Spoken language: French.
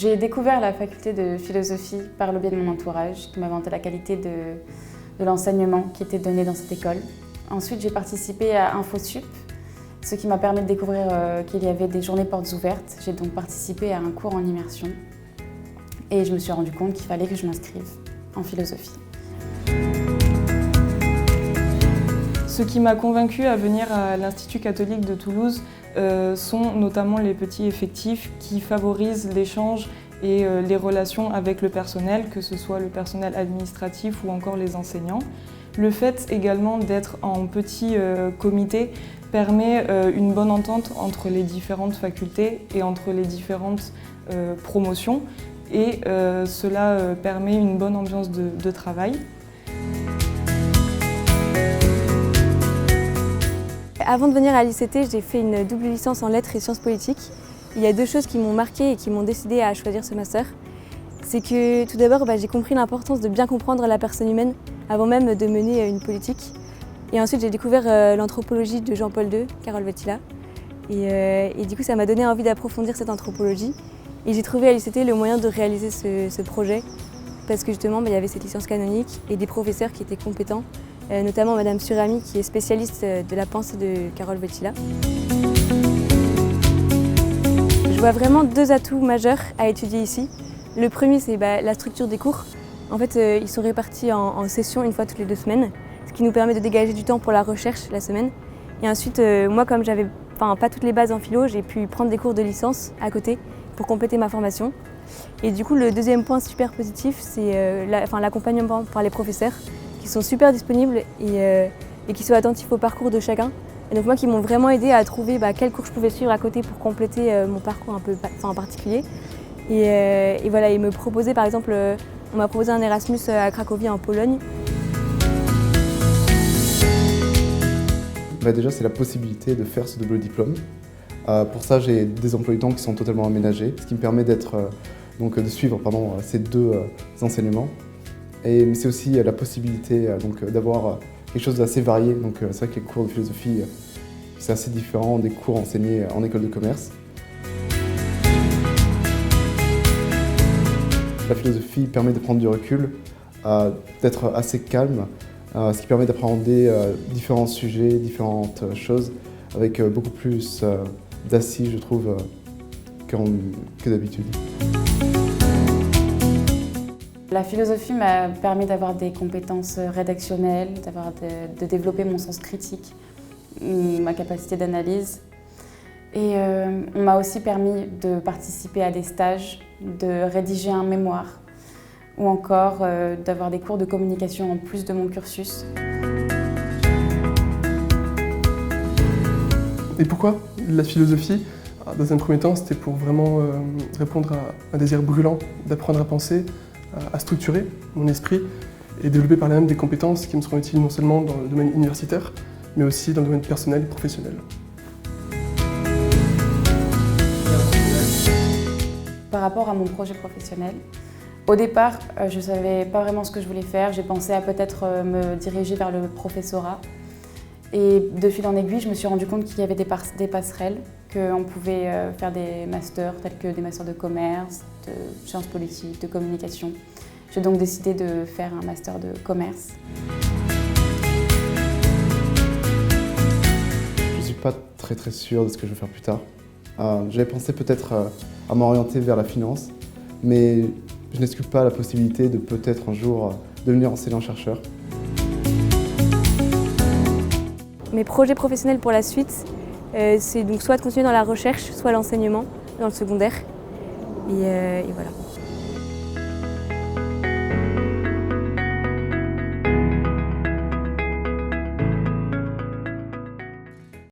J'ai découvert la faculté de philosophie par le biais de mon entourage, qui m'a vanté la qualité de l'enseignement qui était donné dans cette école. Ensuite, j'ai participé à InfoSup, ce qui m'a permis de découvrir qu'il y avait des journées portes ouvertes. J'ai donc participé à un cours en immersion et je me suis rendu compte qu'il fallait que je m'inscrive en philosophie. Ce qui m'a convaincue à venir à l'Institut catholique de Toulouse sont notamment les petits effectifs qui favorisent l'échange et les relations avec le personnel, que ce soit le personnel administratif ou encore les enseignants. Le fait également d'être en petit comité permet une bonne entente entre les différentes facultés et entre les différentes promotions et cela permet une bonne ambiance de travail. Avant de venir à l'ICT, j'ai fait une double licence en lettres et sciences politiques. Il y a deux choses qui m'ont marquée et qui m'ont décidé à choisir ce master. C'est que tout d'abord, j'ai compris l'importance de bien comprendre la personne humaine avant même de mener une politique. Et ensuite, j'ai découvert l'anthropologie de Jean-Paul II, Karol Wojtyła. Et du coup, ça m'a donné envie d'approfondir cette anthropologie. Et j'ai trouvé à l'ICT le moyen de réaliser ce projet parce que justement, il y avait cette licence canonique et des professeurs qui étaient compétents, notamment Madame Surami qui est spécialiste de la pensée de Karol Wojtyła. Je vois vraiment deux atouts majeurs à étudier ici. Le premier, c'est la structure des cours. En fait, ils sont répartis en sessions une fois toutes les 2 semaines, ce qui nous permet de dégager du temps pour la recherche la semaine. Et ensuite, moi, comme j'avais pas toutes les bases en philo, j'ai pu prendre des cours de licence à côté pour compléter ma formation. Et du coup, le deuxième point super positif, c'est l'accompagnement par les professeurs qui sont super disponibles et qui sont attentifs au parcours de chacun. Et donc moi, qui m'ont vraiment aidé à trouver quels cours je pouvais suivre à côté pour compléter mon parcours un peu en particulier. Et voilà, ils me proposaient par exemple, on m'a proposé un Erasmus à Cracovie en Pologne. Déjà, c'est la possibilité de faire ce double diplôme. Pour ça, j'ai des emplois du temps qui sont totalement aménagés, ce qui me permet de suivre ces deux enseignements. Mais c'est aussi la possibilité d'avoir quelque chose d'assez varié. C'est vrai que les cours de philosophie, c'est assez différent des cours enseignés en école de commerce. La philosophie permet de prendre du recul, d'être assez calme, ce qui permet d'appréhender différents sujets, différentes choses, avec beaucoup plus d'assises, je trouve, que d'habitude. La philosophie m'a permis d'avoir des compétences rédactionnelles, de développer mon sens critique, ma capacité d'analyse. Et on m'a aussi permis de participer à des stages, de rédiger un mémoire ou encore d'avoir des cours de communication en plus de mon cursus. Et pourquoi la philosophie? Dans un premier temps, c'était pour vraiment répondre à un désir brûlant d'apprendre à penser, à structurer mon esprit et développer par là même des compétences qui me seront utiles non seulement dans le domaine universitaire, mais aussi dans le domaine personnel et professionnel. Par rapport à mon projet professionnel, au départ, je ne savais pas vraiment ce que je voulais faire. J'ai pensé à peut-être me diriger vers le professorat. Et de fil en aiguille, je me suis rendu compte qu'il y avait des passerelles, qu'on pouvait faire des masters tels que des masters de commerce, de sciences politiques, de communication. J'ai donc décidé de faire un master de commerce. Je ne suis pas très sûr de ce que je vais faire plus tard. J'avais pensé peut-être à m'orienter vers la finance, mais je n'exclus pas la possibilité de peut-être un jour devenir enseignant-chercheur. Mes projets professionnels pour la suite, c'est donc soit de continuer dans la recherche, soit l'enseignement dans le secondaire. Et voilà.